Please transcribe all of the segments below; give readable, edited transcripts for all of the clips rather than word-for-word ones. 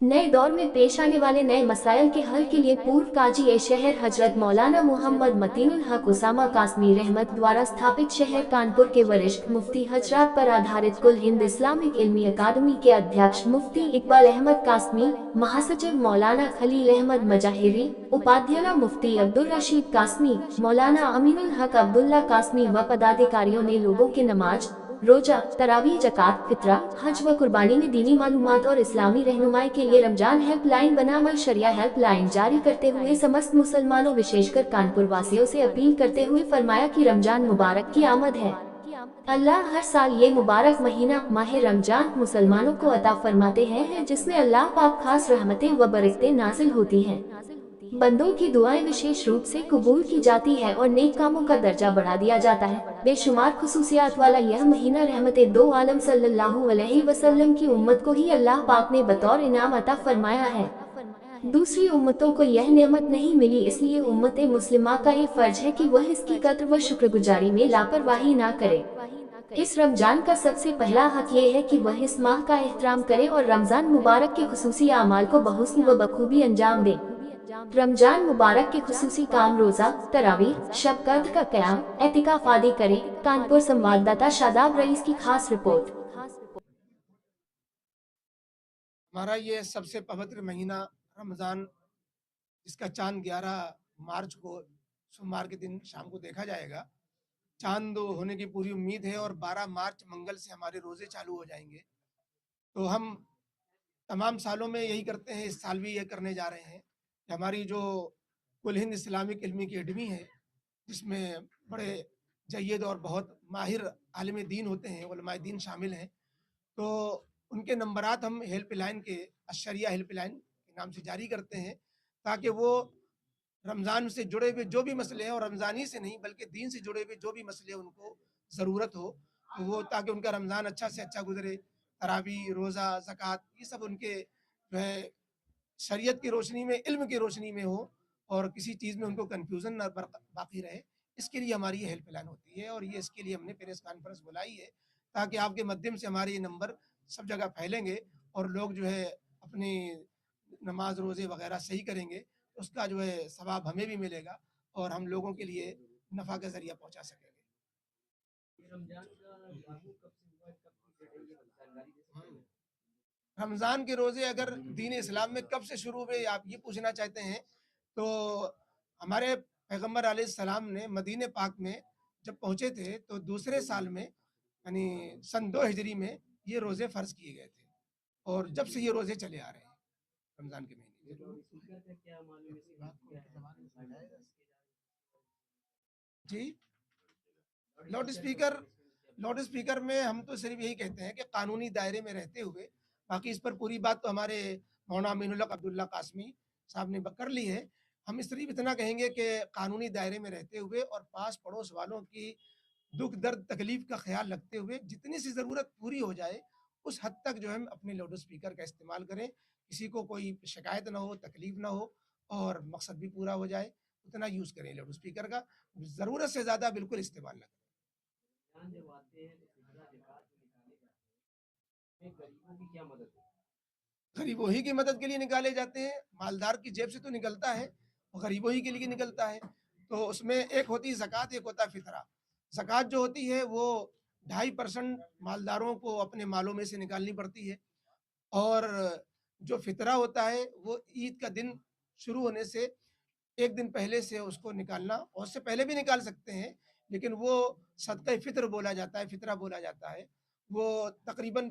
नए दौर में पेश आने वाले नए मसाइल के हल के लिए पूर्व काजी ए शहर हजरत मौलाना मोहम्मद मतीनुल हक उसामा कासमी रहमत द्वारा स्थापित शहर कानपुर के वरिष्ठ मुफ्ती हजरात पर आधारित कुल हिंद इस्लामिक इल्मी अकादमी के अध्यक्ष मुफ्ती इकबाल अहमद कासमी, महासचिव मौलाना खलील अहमद मजाहिरी, उपाध्यक्ष मुफ्ती अब्दुल रशीद कासमी, मौलाना अमीनुल हक अब्दुल्ला कासमी व पदाधिकारियों ने लोगों के नमाज, रोजा, तरावी, ज़कात, फितरा, हज व कुर्बानी में दीनी मालूमात और इस्लामी रहनुमाई के लिए रमजान हेल्पलाइन बनाकर शरिया हेल्पलाइन जारी करते हुए समस्त मुसलमानों विशेषकर कानपुर वासियों से अपील करते हुए फरमाया कि रमजान मुबारक की आमद है। अल्लाह हर साल ये मुबारक महीना माह रमजान मुसलमानों को अता फरमाते हैं जिसमें अल्लाह पाक खास रहमतें व बरकतें नाजिल होती हैं। बंदों की दुआएं विशेष रूप से कबूल की जाती है और नेक कामों का दर्जा बढ़ा दिया जाता है। बेशुमार खुसूसियात वाला यह महीना रहमतें दो आलम सल्लल्लाहु अलैहि वसल्लम की उम्मत को ही अल्लाह पाक ने बतौर इनाम अता फरमाया है। दूसरी उम्मतों को यह नेमत नहीं मिली, इसलिए उम्मत मुस्लिमा का ये फर्ज है कि वह इसकी कद्र व शुक्रगुजारी में लापरवाही ना करे। इस रमजान का सबसे पहला हक ये है कि वह इस माह का एहतराम करे और रमजान मुबारक के खुसूसी अमाल को बहुस्न व बखूबी अंजाम दे। रमजान मुबारक के खुसूसी काम रोजा, तरावीह, शब कद्र का क़याम, एतिकाफ आदि करे। कानपुर संवाददाता शादाब रईस की खास रिपोर्ट। हमारा ये सबसे पवित्र महीना रमज़ान, जिसका चांद 11 मार्च को सोमवार के दिन शाम को देखा जाएगा। चांद होने की पूरी उम्मीद है और 12 मार्च मंगल से हमारे रोज़े चालू हो जाएंगे। तो हम तमाम सालों में यही करते हैं, इस साल भी ये करने जा रहे हैं कि हमारी जो कुल हिंद इस्लामिक इल्मी की अकेडमी है, जिसमें बड़े जय्यद और बहुत माहिर आलिम दीन होते हैं, उलमाए दीन शामिल हैं, तो उनके नंबरात हम हेल्पलाइन के अशरिया हेल्पलाइन के नाम से जारी करते हैं, ताकि वो रमज़ान से जुड़े हुए जो भी मसले हैं, और रमज़ानी से नहीं बल्कि दीन से जुड़े हुए जो भी मसले उनको ज़रूरत हो, तो वो ताकि उनका रमज़ान अच्छा से अच्छा गुजरे। तरावी, रोज़ा, ज़कात, ये सब उनके जो है शरीयत की रोशनी में, इल्म की रोशनी में हो, और किसी चीज़ में उनको कन्फ्यूज़न ना बाकी रहे। इसके लिए हमारी ये हेल्पलाइन होती है, और ये इसके लिए हमने प्रेस कॉन्फ्रेंस बुलाई है, ताकि आपके माध्यम से हमारे ये नंबर सब जगह फैलेंगे और लोग जो है अपनी नमाज रोज़े वगैरह सही करेंगे, उसका जो है सवाब हमें भी मिलेगा और हम लोगों के लिए नफ़ा का ज़रिया पहुँचा सकेंगे। रमज़ान के रोज़े अगर दीन इस्लाम में कब से शुरू हुए, आप ये पूछना चाहते हैं, तो हमारे पैगम्बर अलैहिस्सलाम ने मदीने पाक में जब पहुँचे थे, तो दूसरे साल में यानी सन 2 हिजरी में ये रोज़े फ़र्ज़ किए गए थे, और जब से ये रोज़े चले आ रहे हैं रमज़ान के महीने। जी, लाउड स्पीकर लाउड स्पीकर में हम तो सिर्फ यही कहते हैं कि कानूनी दायरे में रहते हुए, बाकी इस पर पूरी बात तो हमारे मौलाना अमीनुल हक अब्दुल्ला कासमी साहब ने कर ली है। हम सिर्फ इतना कहेंगे कि कानूनी दायरे में रहते हुए और पास पड़ोस वालों की दुख दर्द तकलीफ का ख्याल रखते हुए जितनी सी ज़रूरत पूरी हो जाए, उस हद तक जो है अपने लाउड स्पीकर का इस्तेमाल करें। किसी को कोई शिकायत ना हो, तकलीफ ना हो, और मकसद भी पूरा हो जाए, उतना यूज़ करें लाउड स्पीकर का। ज़रूरत से ज़्यादा बिल्कुल इस्तेमाल ना करें। गरीबों ही की मदद के लिए निकाले जाते हैं, मालदार की जेब से तो निकलता है, और गरीबों ही के लिए निकलता है। तो उसमें एक होती है ज़कात, एक होता है फितरा। ज़कात जो होती है वो 2.5% मालदारों को अपने मालों में से निकालनी पड़ती है, और जो फितरा होता है वो ईद का दिन शुरू होने से एक दिन पहले से उसको निकालना, और उससे पहले भी निकाल सकते हैं, लेकिन वो सदक़े फ़ित्र बोला जाता है, फितरा बोला जाता है। वो तकरीबन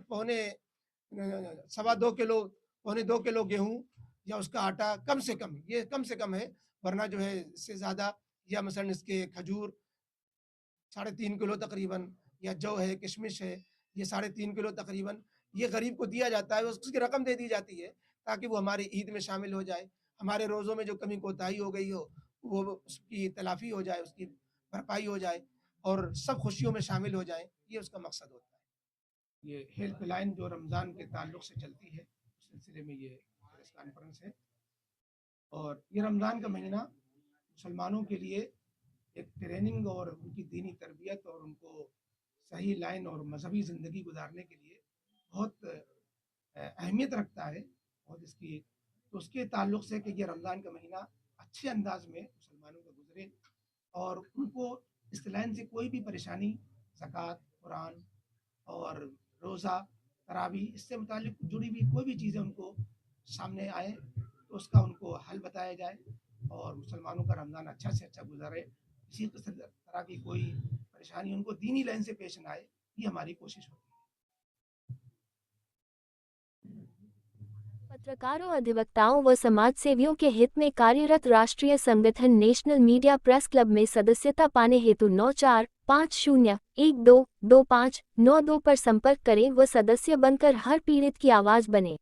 सवा 2 किलो, पौने 2 किलो गेहूँ या उसका आटा, कम से कम, ये कम से कम है, वरना जो है इससे ज़्यादा, या मसलन इसके खजूर 3.5 किलो तकरीबन, या जौ है, किशमिश है, ये 3.5 किलो तकरीबन, ये गरीब को दिया जाता है, उसकी रकम दे दी जाती है, ताकि वो हमारी ईद में शामिल हो जाए, हमारे रोज़ों में जो कमी कोताही हो गई हो वो उसकी तलाफ़ी हो जाए, उसकी भरपाई हो जाए, और सब खुशियों में शामिल हो जाए, ये उसका मकसद होता है। ये हेल्पलाइन जो रमज़ान के ताल्लुक से चलती है, उस सिलसिले में ये प्रेस कॉन्फ्रेंस है। और ये रमज़ान का महीना मुसलमानों के लिए एक ट्रेनिंग और उनकी दीनी तरबियत और उनको सही लाइन और मजहबी ज़िंदगी गुजारने के लिए बहुत अहमियत रखता है। और इसकी तो उसके ताल्लुक से कि ये रमज़ान का महीना अच्छे अंदाज में मुसलमानों का गुजरे और उनको इस लाइन से कोई भी परेशानी ज़कात, कुरान और रोज़ा, तरावी इससे मुतालिक जुड़ी हुई कोई भी चीज़ें उनको सामने आए तो उसका उनको हल बताया जाए और मुसलमानों का रमज़ान अच्छा से अच्छा गुजरे। किसी तरह की कोई परेशानी उनको दीनी लाइन से पेश ना आए, ये हमारी कोशिश होती है। पत्रकारों, अधिवक्ताओं व समाजसेवियों के हित में कार्यरत राष्ट्रीय संगठन नेशनल मीडिया प्रेस क्लब में सदस्यता पाने हेतु 9450122592 पर संपर्क करें व सदस्य बनकर हर पीड़ित की आवाज बने।